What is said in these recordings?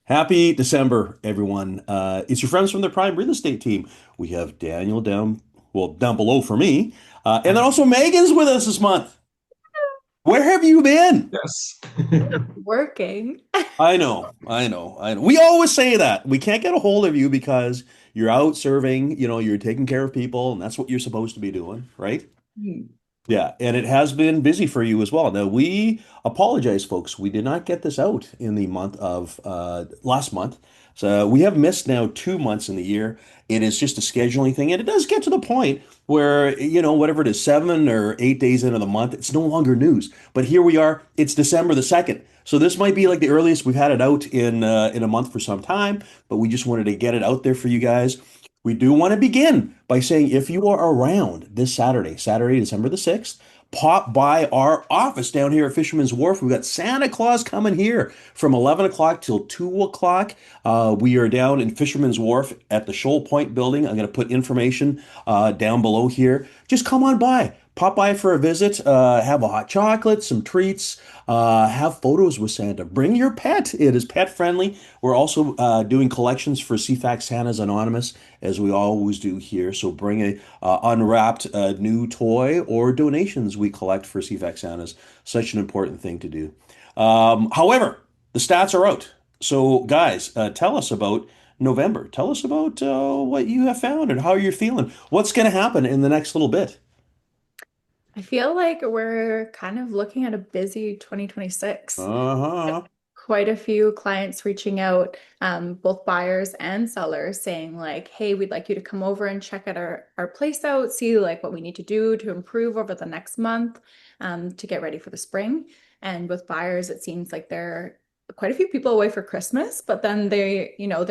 Happy December, everyone. It's your friends from the Prime Real Estate team. We have Daniel down below for me. And then also Megan's with us this month. Where have you been? Yes. Working. I know. We always say that. We can't get a hold of you because you're out serving, you're taking care of people, and that's what you're supposed to be doing, right? Hmm. Yeah, and it has been busy for you as well. Now, we apologize, folks. We did not get this out in the month of last month. So we have missed now 2 months in the year. It is just a scheduling thing. And it does get to the point where, whatever it is, 7 or 8 days into the month, it's no longer news. But here we are. It's December the 2nd. So this might be like the earliest we've had it out in a month for some time, but we just wanted to get it out there for you guys. We do want to begin by saying if you are around this Saturday, December the 6th, pop by our office down here at Fisherman's Wharf. We've got Santa Claus coming here from 11 o'clock till 2 o'clock. We are down in Fisherman's Wharf at the Shoal Point building. I'm going to put information down below here. Just come on by. Pop by for a visit, have a hot chocolate, some treats, have photos with Santa. Bring your pet. It is pet friendly. We're also doing collections for CFAX Santa's Anonymous, as we always do here. So bring a unwrapped new toy or donations we collect for CFAX Santa's. Such an important thing to do. However, the stats are out. So, guys, tell us about November. Tell us about what you have found and how you're feeling. What's going to happen in the next little bit? I feel like we're kind of looking at a busy 2026. Uh-huh. Quite a few clients reaching out, both buyers and sellers, saying like, "Hey, we'd like you to come over and check out our place out, see like what we need to do to improve over the next month, to get ready for the spring." And with buyers, it seems like they're quite a few people away for Christmas, but then they're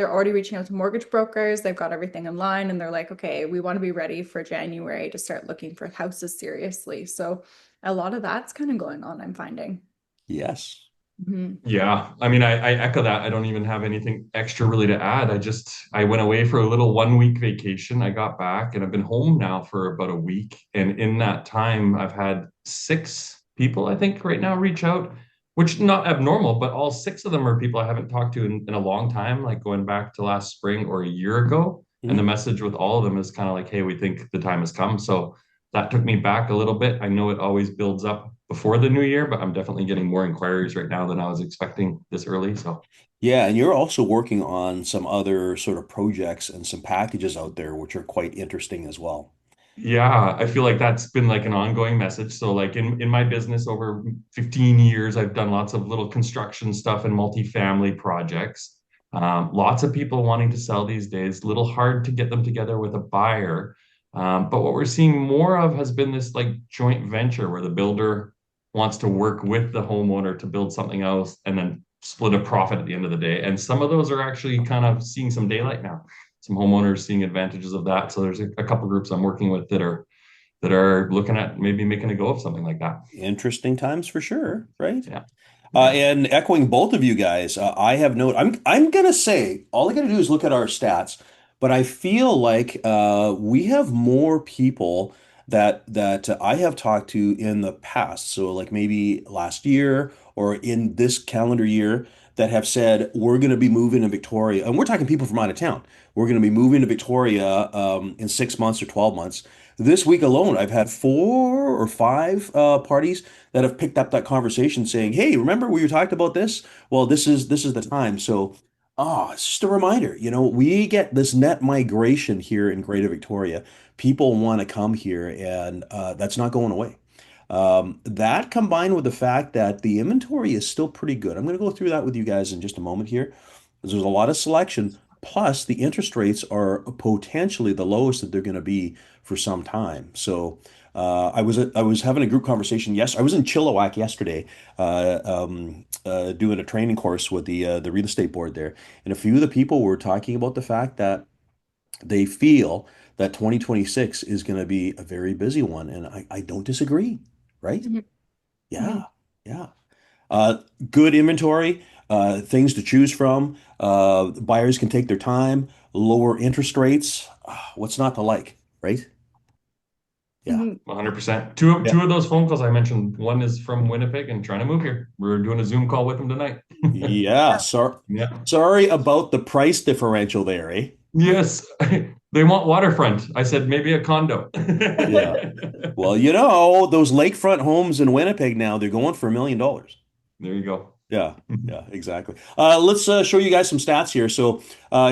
already reaching out to mortgage brokers. They've got everything in line, and they're like, "Okay, we want to be ready for January to start looking for houses seriously." So a lot of that's kind of going on, I'm finding. Yes. Mhm. Yeah. I mean, I echo that. I don't even have anything extra really to add. I went away for a little 1 week vacation. I got back and I've been home now for about a week. And in that time, I've had six people, I think, right now reach out, which not abnormal, but all six of them are people I haven't talked to in a long time, like going back to last spring or a year ago. And the Mhm. message with all of them is kind of like, hey, we think the time has come. So that took me back a little bit. I know it always builds up before the new year, but I'm definitely getting more inquiries right now than I was expecting this early. So, Yeah, and you're also working on some other sort of projects and some packages out there, which are quite interesting as well. yeah, I feel like that's been like an ongoing message. So, like in my business over 15 years, I've done lots of little construction stuff and multifamily projects. Lots of people wanting to sell these days, a little hard to get them together with a buyer. But what we're seeing more of has been this like joint venture where the builder wants to work with the homeowner to build something else and then split a profit at the end of the day. And some of those are actually kind of seeing some daylight now. Some homeowners seeing advantages of that. So there's a couple groups I'm working with that are looking at maybe making a go of something like that. Interesting times for sure, right? Yeah. Yeah. And echoing both of you guys, I have no. I'm gonna say all I gotta do is look at our stats, but I feel like we have more people that I have talked to in the past. So like maybe last year or in this calendar year that have said we're gonna be moving to Victoria, and we're talking people from out of town. We're gonna be moving to Victoria in 6 months or 12 months. This week alone, I've had 4 or 5 parties that have picked up that conversation saying, "Hey, remember we talked about this? Well, this is the time." So, it's just a reminder, we get this net migration here in Greater Victoria. People want to come here, and that's not going away. That combined with the fact that the inventory is still pretty good. I'm going to go through that with you guys in just a moment here. There's a lot of selection. Plus, the interest rates are potentially the lowest that they're going to be for some time. So, I was having a group conversation. Yes, I was in Chilliwack yesterday, doing a training course with the real estate board there, and a few of the people were talking about the fact that they feel that 2026 is going to be a very busy one, and I don't disagree, right? Mhm. Yeah, Mhm. yeah. Uh, Good inventory, things to choose from. Buyers can take their time, lower interest rates. What's not to like, right? Yeah. Mhm. 100%. Two Yeah. of those phone calls I mentioned, one is from Winnipeg and trying to move here. We're doing a Zoom call with them tonight. Yeah, Yeah. sorry about the price differential there, eh? Yes. They want waterfront. I said maybe a condo. Yeah. Well, you know, those lakefront homes in Winnipeg now, they're going for $1 million. There you go. Yeah, yeah, exactly. Let's show you guys some stats here. So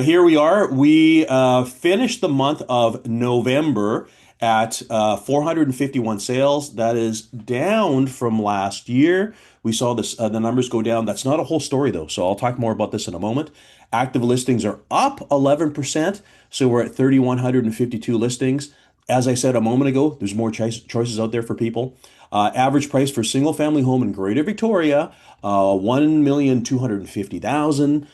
here we are. We finished the month of November at 451 sales. That is down from last year. We saw the numbers go down. That's not a whole story though. So I'll talk more about this in a moment. Active listings are up 11%. So we're at 3,152 listings. As I said a moment ago, there's more choices out there for people. Average price for single family home in Greater Victoria, 1,250,000.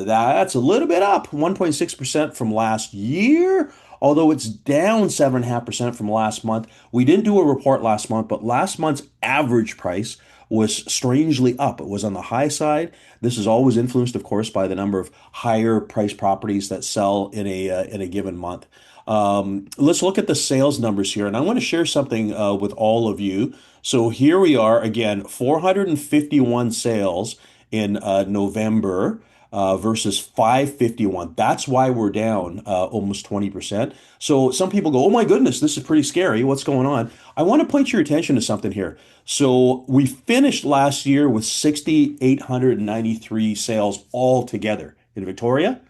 That's a little bit up, 1.6% from last year, although it's down 7.5% from last month. We didn't do a report last month, but last month's average price was strangely up. It was on the high side. This is always influenced, of course, by the number of higher price properties that sell in a given month. Let's look at the sales numbers here, and I want to share something with all of you. So here we are again, 451 sales in November versus 551. That's why we're down almost 20%. So some people go, "Oh my goodness, this is pretty scary. What's going on?" I want to point your attention to something here. So we finished last year with 6,893 sales altogether in Victoria.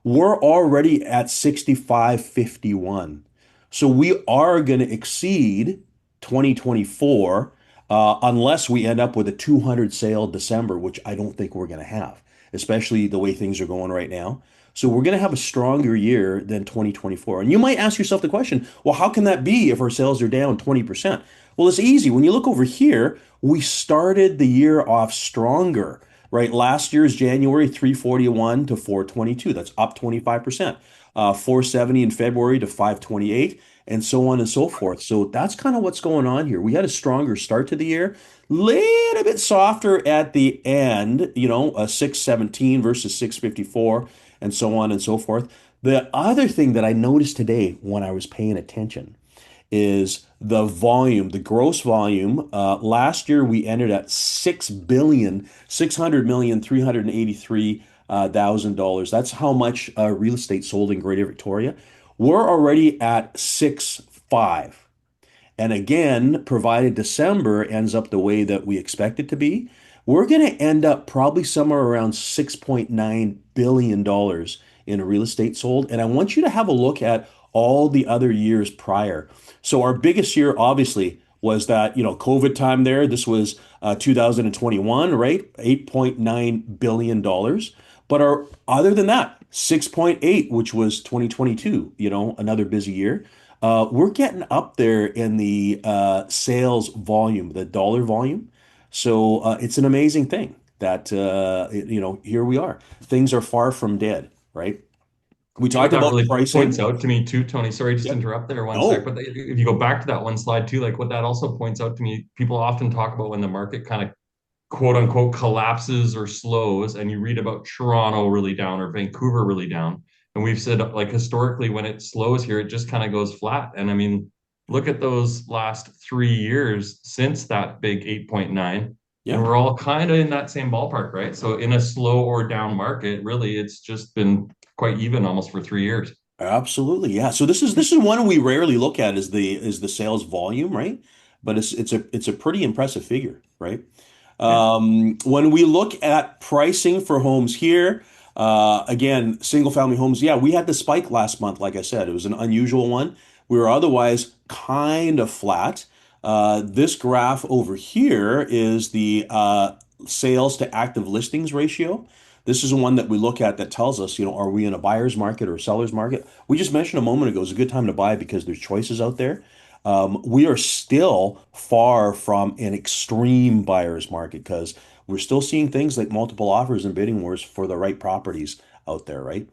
We're already at 6551. So we are going to exceed 2024 unless we end up with a 200 sale December, which I don't think we're going to have, especially the way things are going right now. So we're going to have a stronger year than 2024. And you might ask yourself the question, well, how can that be if our sales are down 20%? Well, it's easy. When you look over here, we started the year off stronger, right? Last year's January, 341 to 422. That's up 25%. 470 in February to 528, and so on and so forth. So that's kind of what's going on here. We had a stronger start to the year, little bit softer at the end, you know, 617 versus 654, and so on and so forth. The other thing that I noticed today when I was paying attention is the volume, the gross volume. Last year we ended at 6,383,000 dollars. That's how much real estate sold in Greater Victoria. We're already at 6.5. And again, provided December ends up the way that we expect it to be, we're going to end up probably somewhere around $6.9 billion in real estate sold. And I want you to have a look at all the other years prior. So our biggest year, obviously, was that, you know, COVID time there. This was 2021, right? $8.9 billion. But our other than that, 6.8, which was 2022, you know, another busy year. We're getting up there in the sales volume, the dollar volume. So it's an amazing thing that you know, here we are. Things are far from dead, right? We You know what talked that about really points pricing. out to me too, Tony? Sorry, just to Yep. interrupt there one sec. No. But if you go back to that one slide too, like what that also points out to me, people often talk about when the market kind of quote unquote collapses or slows, and you read about Toronto really down or Vancouver really down. And we've said like historically, when it slows here, it just kind of goes flat. And I mean, look at those last 3 years since that big 8.9, and Yeah. we're all kind of in that same ballpark, right? So in a slow or down market, really, it's just been quite even almost for 3 years. Absolutely. Yeah. So this is one we rarely look at is the sales volume, right? But it's a pretty impressive figure, right? Yeah. When we look at pricing for homes here, again, single family homes, yeah, we had the spike last month, like I said. It was an unusual one. We were otherwise kind of flat. This graph over here is the sales to active listings ratio. This is one that we look at that tells us, you know, are we in a buyer's market or a seller's market? We just mentioned a moment ago, it's a good time to buy because there's choices out there. We are still far from an extreme buyer's market because we're still seeing things like multiple offers and bidding wars for the right properties out there, right?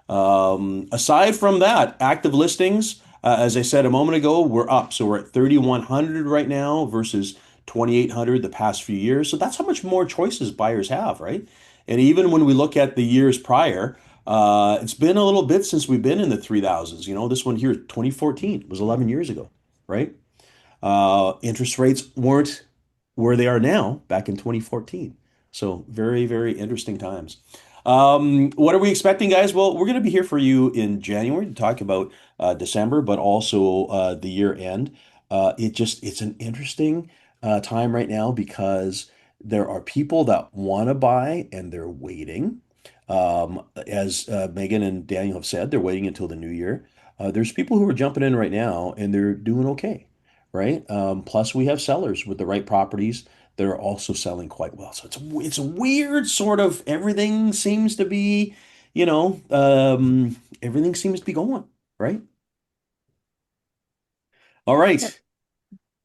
Aside from that, active listings, as I said a moment ago, we're up. So we're at 3,100 right now versus 2,800 the past few years. So that's how much more choices buyers have, right? And even when we look at the years prior, it's been a little bit since we've been in the 3,000s. You know, this one here, 2014, was 11 years ago, right? Interest rates weren't where they are now back in 2014. So very, very interesting times. What are we expecting, guys? Well, we're going to be here for you in January to talk about December, but also the year end. It's an interesting time right now because there are people that want to buy and they're waiting. As Megan and Daniel have said, they're waiting until the new year. There's people who are jumping in right now and they're doing okay, right? Plus, we have sellers with the right properties that are also selling quite well. So it's a weird sort of everything seems to be, everything seems to be going, right? All Yeah, right.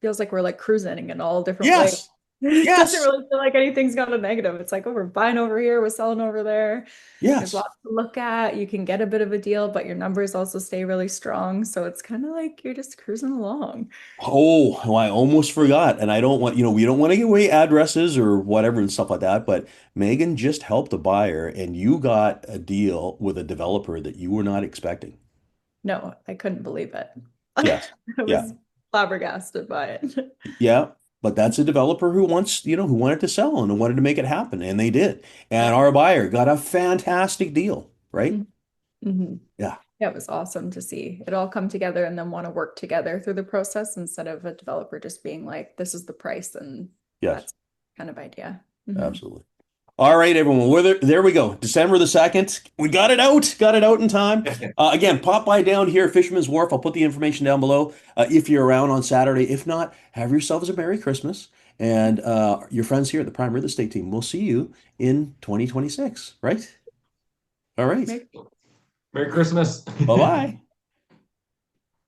feels like we're like cruising in all different ways. Yes. It doesn't Yes. really feel like anything's gone to negative. It's like, oh, we're buying over here, we're selling over there. There's Yes. lots to look at. You can get a bit of a deal, but your numbers also stay really strong. So it's kind of like you're just cruising along. Oh, well, I almost forgot. And I don't want, we don't want to give away addresses or whatever and stuff like that. But Megan just helped a buyer and you got a deal with a developer that you were not expecting. No, I couldn't believe it. Yes. I Yeah. was flabbergasted by it. Yeah, but that's a developer who wants, who wanted to sell and wanted to make it happen, and they did. And Yeah. our buyer got a fantastic deal, right? Mm-hmm. Yeah. Yeah, it was awesome to see it all come together and then want to work together through the process instead of a developer just being like, this is the price and Yes, that's kind of idea. Hmm. absolutely. All right, everyone. Well, there we go. December the 2nd. We got it out in time. Again, pop by down here at Fisherman's Wharf. I'll put the information down below if you're around on Saturday. If not, have yourselves a Merry Christmas. And your friends here at the Prime Real Estate Team, we'll see you in 2026, right? All right. Make Merry Christmas. Bye-bye.